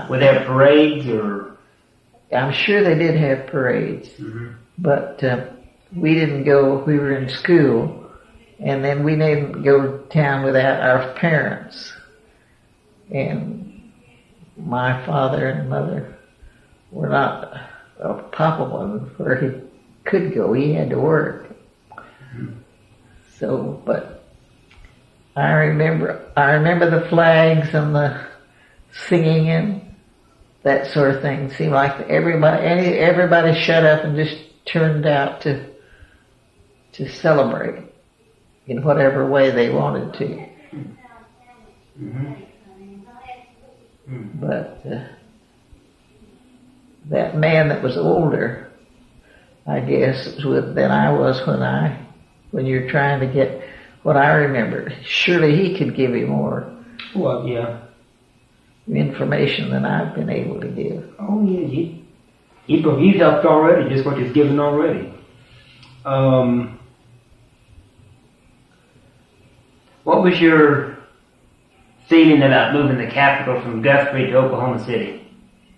Were there parades or? I'm sure they did have parades, but we didn't go. We were in school, and then we didn't go to town without our parents. And my father and mother were not. Well, Papa wasn't where he could go. He had to work. So, but I remember the flags and the singing and that sort of thing. It seemed like everybody shut up and just turned out to celebrate in whatever way they wanted to. But that man that was older, I guess, than I was when you're trying to get what I remember. Surely he could give you more. Well, yeah. Information than I've been able to give. Oh yeah, he's helped already, just what he's given already. What was your feeling about moving the capital from Guthrie to Oklahoma City?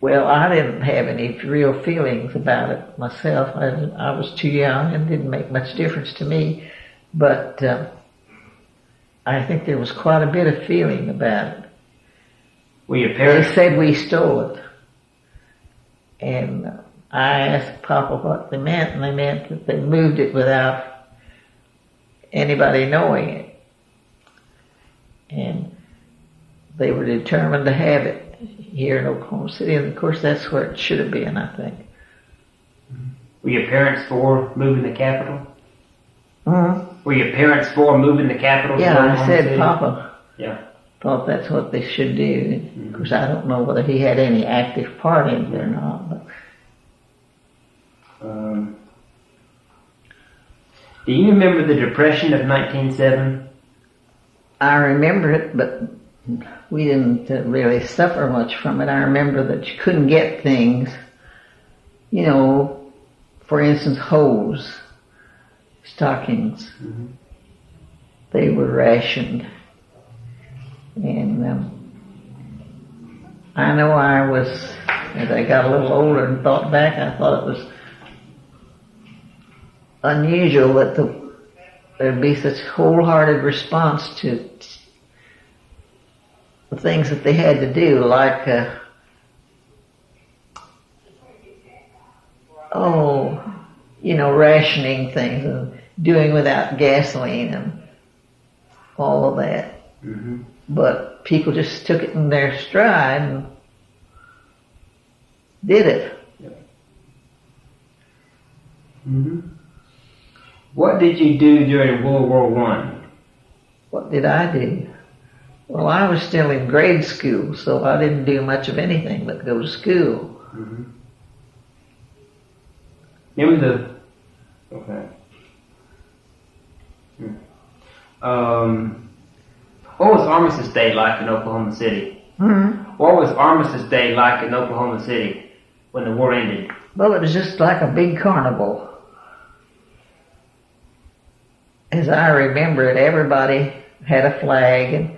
Well, I didn't have any real feelings about it myself. I was too young and didn't make much difference to me. But I think there was quite a bit of feeling about it. Were your parents? They said we stole it. And I asked Papa what they meant, and they meant that they moved it without anybody knowing it. And they were determined to have it here in Oklahoma City, and of course that's where it should have been, I think. Were your parents for moving the capital? Mm-hmm. Were your parents for moving the capital? Yeah, I said City? Papa. Yeah. Thought that's what they should do. Of course, I don't know whether he had any active part in it or not. But. Do you remember the Depression of 1907? I remember it, but we didn't really suffer much from it. I remember that you couldn't get things, for instance, hose, stockings. They were rationed. And I know as I got a little older and thought back, I thought it was unusual that there'd be such wholehearted response to the things that they had to do, like, rationing things and doing without gasoline and all of that. But people just took it in their stride and did it. What did you do during World War I? What did I do? Well, I was still in grade school, so I didn't do much of anything but go to school. Okay. What was Armistice Day like in Oklahoma City? What was Armistice Day like in Oklahoma City when the war ended? Well, it was just like a big carnival. As I remember it, everybody had a flag, and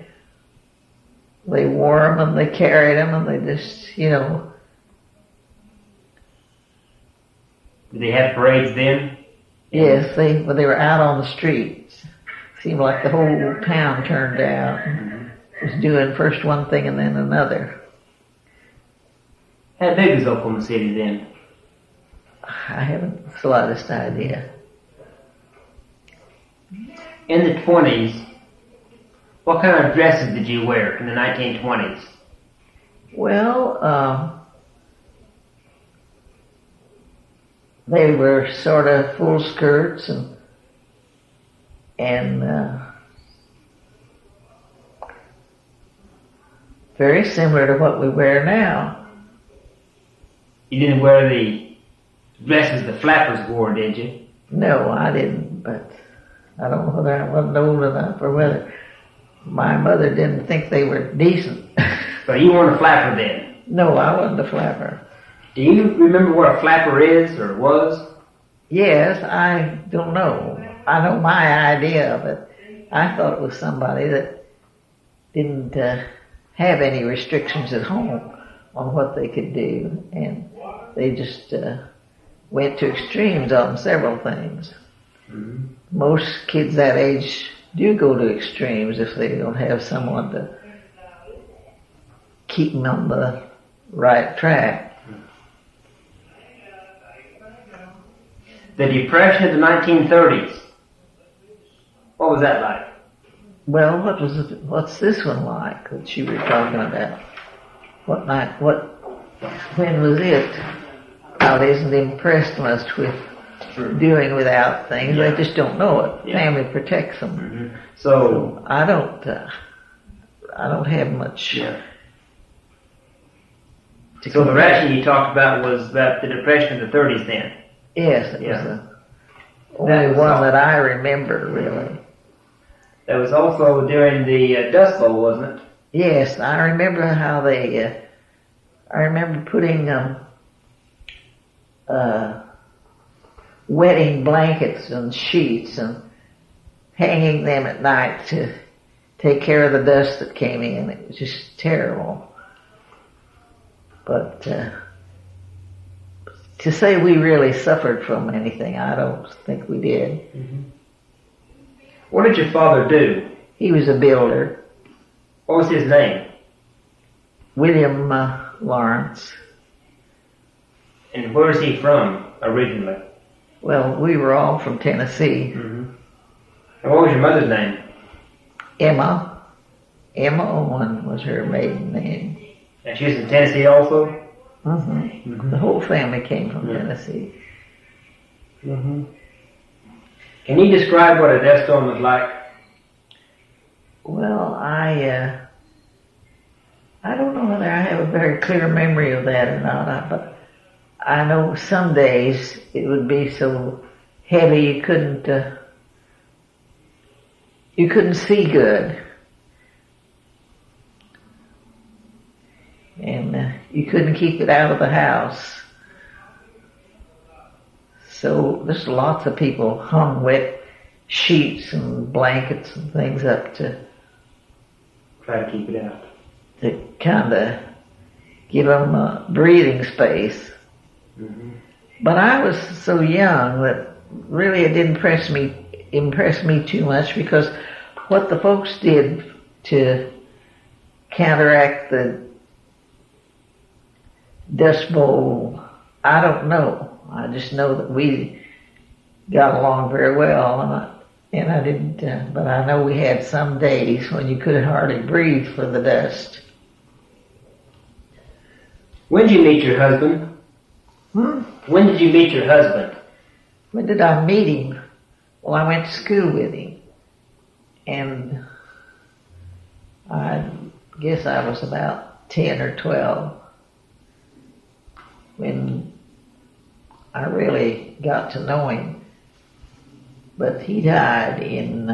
they wore them, and they carried them, and they just, Did they have parades then? Yes, they were out on the streets. Seemed like the whole town turned out and was doing first one thing and then another. How big was Oklahoma City then? I haven't the slightest idea. In the 20s, what kind of dresses did you wear in the 1920s? Well, they were sort of full skirts and very similar to what we wear now. You didn't wear the dresses the flappers wore, did you? No, I didn't, but I don't know whether I wasn't old enough or whether my mother didn't think they were decent. So you weren't a flapper then? No, I wasn't a flapper. Do you remember what a flapper is or was? Yes, I don't know. I know my idea of it. I thought it was somebody that didn't have any restrictions at home on what they could do, and they just went to extremes on several things. Mm-hmm. Most kids that age do go to extremes if they don't have someone to keep them on the right track. The Depression of the 1930s. What was that like? Well, what's this one like that you were talking about? When was it? God isn't impressed much with doing without things. Yeah. They just don't know it. Yeah. Family protects them. Mm-hmm. So I don't have much. Yeah. So the ration you talked about was about the Depression of the 30s then? Yes, it was the only one that I remember, really. That was also during the Dust Bowl, wasn't it? Yes, I remember how they, I remember putting wetting blankets and sheets and hanging them at night to take care of the dust that came in. It was just terrible. But to say we really suffered from anything, I don't think we did. Mm-hmm. What did your father do? He was a builder. What was his name? William Lawrence. And where is he from originally? Well, we were all from Tennessee. Mm-hmm. And what was your mother's name? Emma. Emma Owen was her maiden name. And she was in Tennessee also? Mm-hmm. Mm-hmm. The whole family came from Tennessee. Mm-hmm. Can you describe what a dust storm was like? Well, I don't know whether I have a very clear memory of that or not, but I know some days it would be so heavy you couldn't see good. And you couldn't keep it out of the house. So there's lots of people hung wet sheets and blankets and things up to try to keep it out. To kind of give them a breathing space. Mm-hmm. But I was so young that really it didn't impress me too much, because what the folks did to counteract the Dust Bowl, I don't know. I just know that we got along very well, and I didn't. But I know we had some days when you could hardly breathe for the dust. When did you meet your husband? When did you meet your husband? When did I meet him? Well, I went to school with him, and I guess I was about 10 or 12 when I really got to know him. But he died in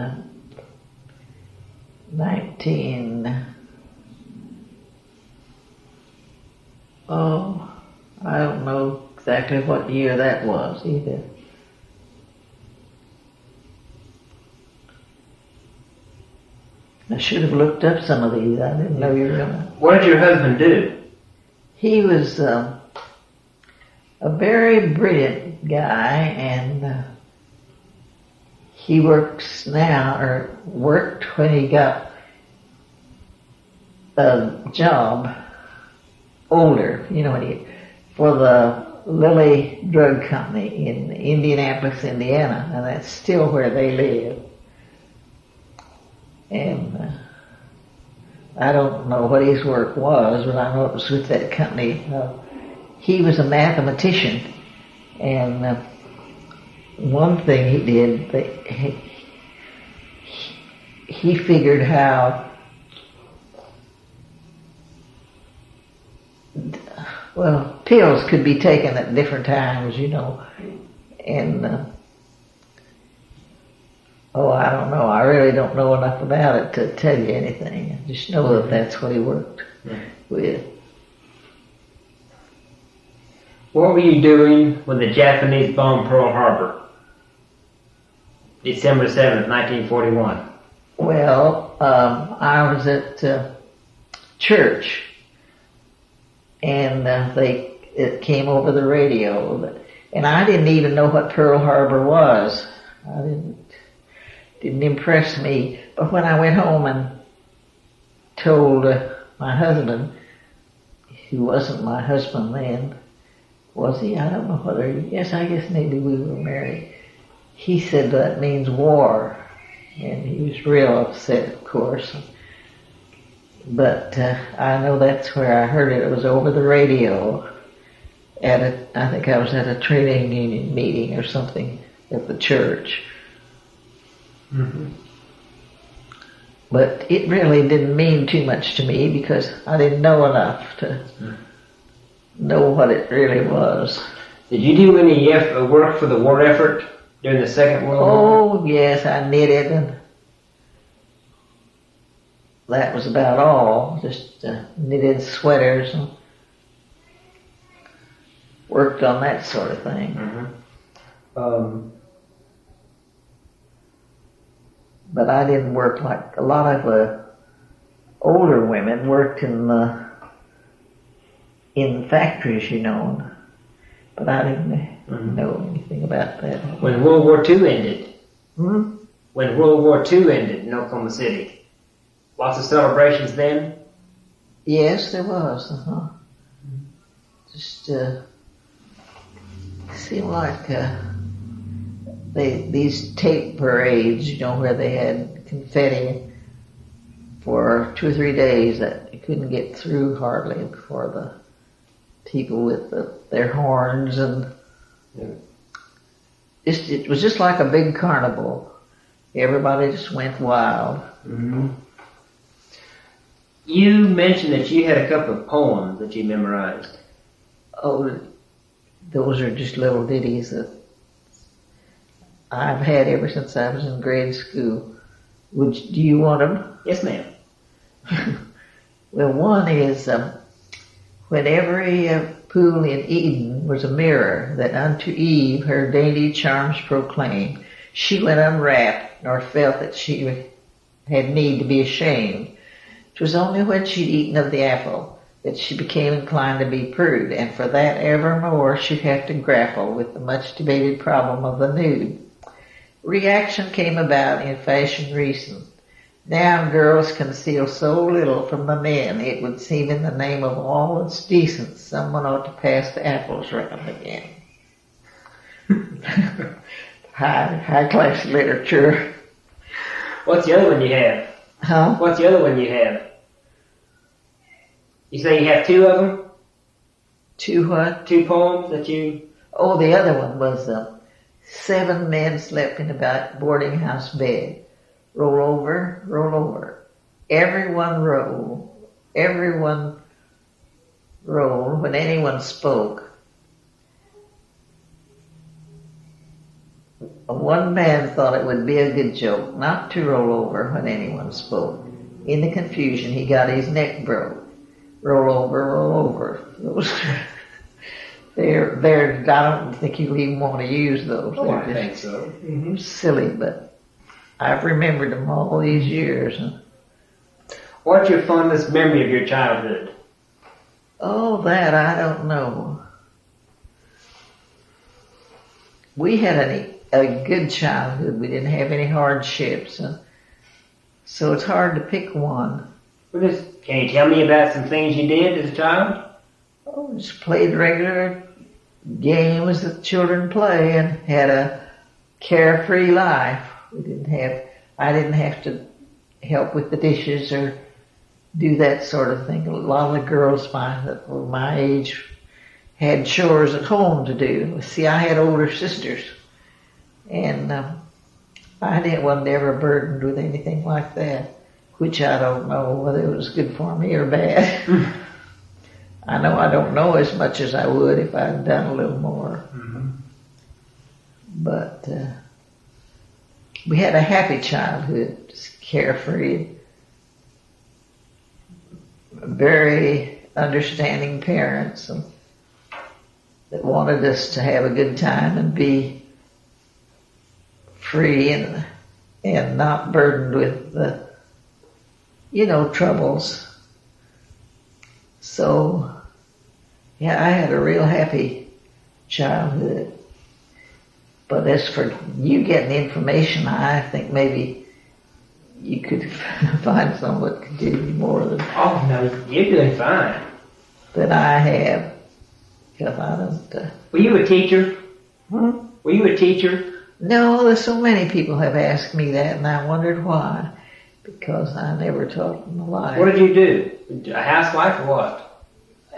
I don't know exactly what year that was either. I should have looked up some of these. I didn't know you were gonna. What did your husband do? He was a very brilliant guy, and he works now, or worked when he got a job older, for the Lilly Drug Company in Indianapolis, Indiana, and that's still where they live. And I don't know what his work was, but I know it was with that company. He was a mathematician, and one thing he did, he figured how, pills could be taken at different times, and I don't know. I really don't know enough about it to tell you anything. I just know that that's what he worked with. What were you doing when the Japanese bombed Pearl Harbor? December 7th, 1941. Well, I was at church, and it came over the radio. And I didn't even know what Pearl Harbor was. Didn't impress me. But when I went home and told my husband, who wasn't my husband then, was he? I don't know whether yes, I guess maybe we were married. He said that means war. And he was real upset, of course. But I know that's where I heard it. It was over the radio. I think I was at a training union meeting or something at the church. Mm-hmm. But it really didn't mean too much to me because I didn't know enough to know what it really was. Did you do any work for the war effort during the Second World War? Oh, yes, I knitted, and that was about all. Just knitted sweaters and worked on that sort of thing. Mm-hmm. But I didn't work like a lot of older women worked in factories, you know. But I didn't know anything about that. When World War II ended, when World War II ended in Oklahoma City, lots of celebrations then? Yes, there was. Just seemed like these tape parades, you know, where they had confetti for 2 or 3 days that you couldn't get through hardly before the people with their horns and it was just like a big carnival. Everybody just went wild. Mm-hmm. You mentioned that you had a couple of poems that you memorized. Oh, those are just little ditties that I've had ever since I was in grade school. Do you want them? Yes, ma'am. Well, one is, when every pool in Eden was a mirror that unto Eve her dainty charms proclaimed, she went unwrapped, nor felt that she had need to be ashamed. 'Twas only when she'd eaten of the apple that she became inclined to be prude, and for that evermore she'd have to grapple with the much debated problem of the nude. Reaction came about in fashion recent. Now girls conceal so little from the men, it would seem in the name of all that's decent, someone ought to pass the apples round again. High class literature. What's the other one you have? Huh? What's the other one you have? You say you have 2 of them? 2 what? 2 poems that you... Oh, the other one was 7 men slept in a boarding house bed. Roll over, roll over. Everyone roll. Everyone roll when anyone spoke. One man thought it would be a good joke not to roll over when anyone spoke. In the confusion, he got his neck broke. Roll over, roll over. Those, I don't think you even want to use those. Oh, I think so. Mm-hmm. Silly, but I've remembered them all these years. What's your fondest memory of your childhood? Oh, that I don't know. We had a good childhood. We didn't have any hardships, so it's hard to pick one. Can you tell me about some things you did as a child? Oh, just played regular games that children play and had a carefree life. I didn't have to help with the dishes or do that sort of thing. A lot of the girls that were my age had chores at home to do. See, I had older sisters, and I wasn't ever burdened with anything like that, which I don't know whether it was good for me or bad. I know I don't know as much as I would if I'd done a little more. Mm-hmm. But we had a happy childhood, just carefree, very understanding parents that wanted us to have a good time and be free and not burdened with the, troubles. So Yeah, I had a real happy childhood. But as for you getting information, I think maybe you could find someone that could give you more Oh, no, you're doing fine. than I have. Because I don't... Were you a teacher? Hmm? Were you a teacher? No, there's so many people have asked me that, and I wondered why. Because I never taught them a life. What did you do? A housewife or what?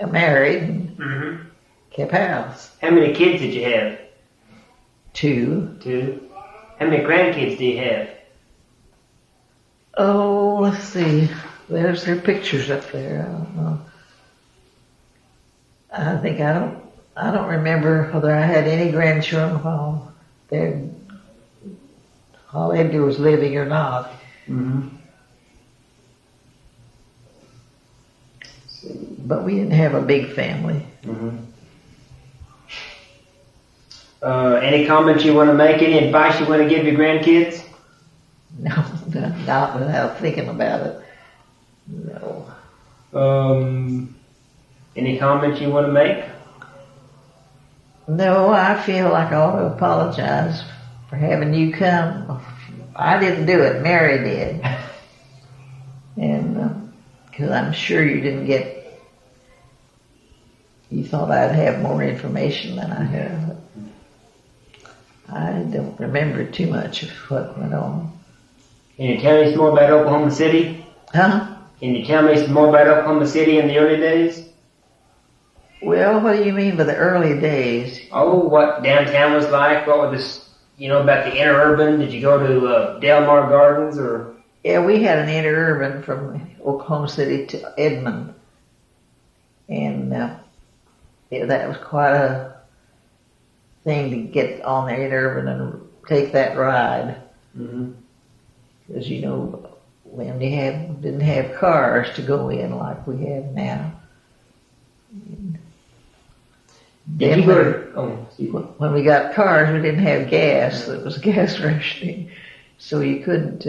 I married and kept house. How many kids did you have? 2. 2. How many grandkids do you have? Oh, let's see. There's their pictures up there. I don't know. I don't remember whether I had any grandchildren while Edgar was living or not. But we didn't have a big family. Any comments you want to make? Any advice you want to give your grandkids? No, not without thinking about it. No. Any comments you want to make? No, I feel like I ought to apologize for having you come. I didn't do it, Mary did. And, because I'm sure you thought I'd have more information than I have. I don't remember too much of what went on. Can you tell me some more about Oklahoma City? Huh? Can you tell me some more about Oklahoma City in the early days? Well, what do you mean by the early days? Oh, what downtown was like? What was about the interurban? Did you go to Delmar Gardens or? Yeah, we had an interurban from Oklahoma City to Edmond. And that was quite a thing to get on the interurban and take that ride. Because, when didn't have cars to go in like we have now. Did you go to, when we got cars, we didn't have gas. It was gas rationing. So you couldn't,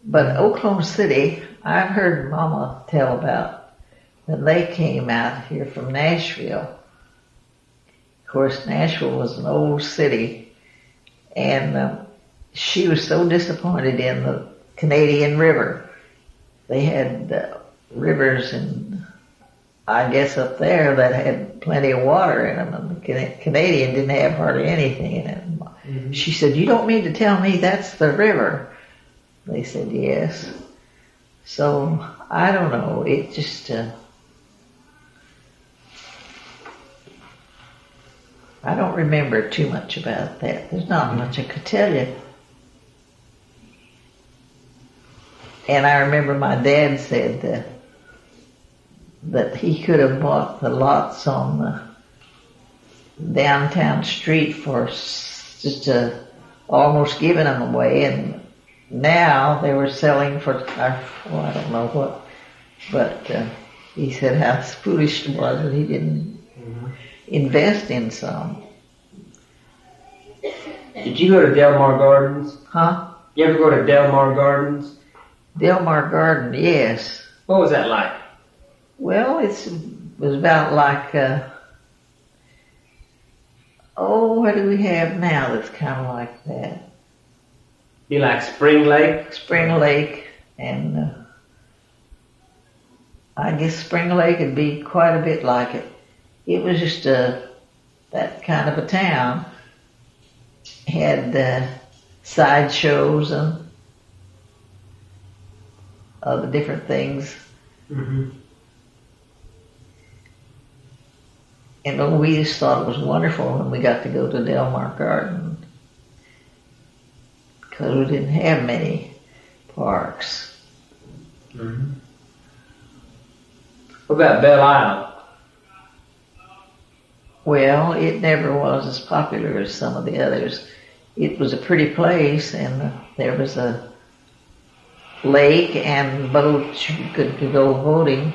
but Oklahoma City, I've heard Mama tell about when they came out here from Nashville. Of course, Nashville was an old city, and she was so disappointed in the Canadian River. They had rivers, and I guess up there that had plenty of water in them, and the Canadian didn't have hardly anything in it. She said, "You don't mean to tell me that's the river?" They said, "Yes." So, I don't know, it just, I don't remember too much about that. There's not much I could tell you. And I remember my dad said that he could have bought the lots on the downtown street for just almost giving them away, and now they were selling for, I don't know what, but he said how foolish it was that he didn't invest in some. Did you go to Delmar Gardens? Huh? You ever go to Delmar Gardens? Delmar Garden, yes. What was that like? Well, it was about like, what do we have now that's kind of like that? Be like Spring Lake? Spring Lake, and I guess Spring Lake would be quite a bit like it. It was just that kind of a town. Had sideshows and other different things. And we just thought it was wonderful when we got to go to Delmar Garden, because we didn't have many parks. What about Belle Isle? Well, it never was as popular as some of the others. It was a pretty place, and there was a lake and boats. You could go boating.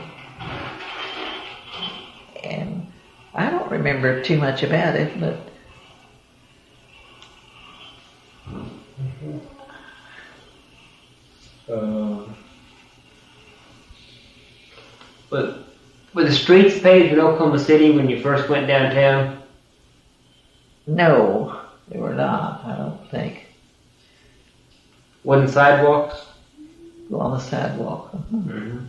And I don't remember too much about it, but Were the streets paved in Oklahoma City when you first went downtown? No, they were not, I don't think. Wasn't sidewalks? On the sidewalk. Mm-hmm.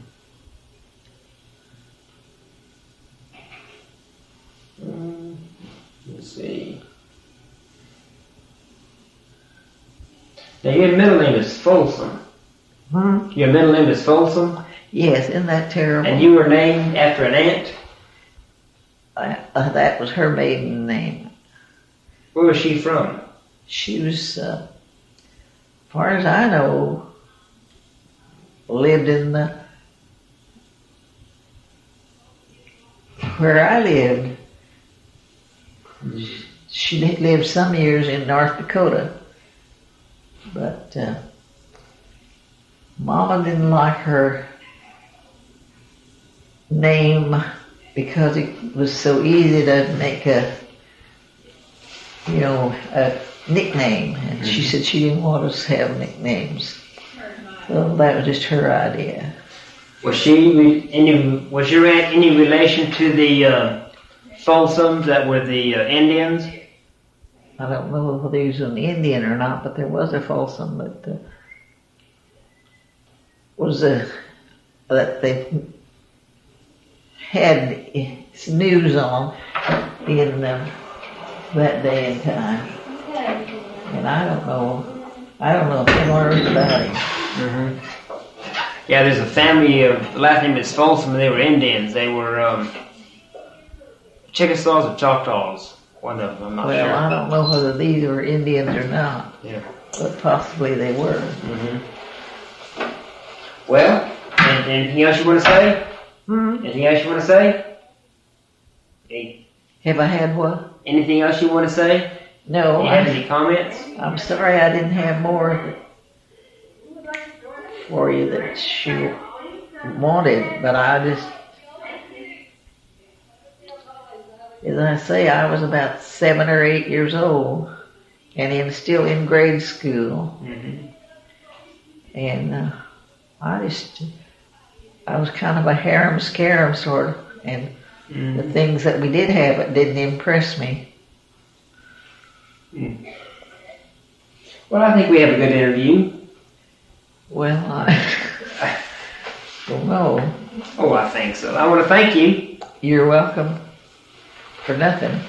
Let's see. Now your middle name is Folsom. Your middle name is Folsom? Yes, isn't that terrible? And you were named after an aunt? That was her maiden name. Where was she from? She was, as far as I know, lived in where I lived. She lived some years in North Dakota, but Mama didn't like her name because it was so easy to make a nickname, and she said she didn't want us to have nicknames. So that was just her idea. Was your aunt any relation to the Folsoms that were the Indians? I don't know if he was an Indian or not, but there was a Folsom that that they had news on in that day and time. And I don't know if they learned about him. Mm-hmm. Yeah, there's a family of, the last name is Folsom, and they were Indians. They were Chickasaws or Choctaws. One of them, I'm not sure. Well, I don't know whether these were Indians or not. Yeah. But possibly they were. Mm-hmm. Well, anything else you want to say? Anything else you want to say? Hey. Have I had what? Anything else you want to say? No. Do you have any comments? I'm sorry I didn't have more for you that she wanted, but I just, as I say, I was about 7 or 8 years old and still in grade school. Mm-hmm. And I was kind of a harem-scarum sort of, and the things that we did have, it didn't impress me. Well, I think we have a good interview. Well, I don't know. Oh, I think so. I want to thank you. You're welcome for nothing.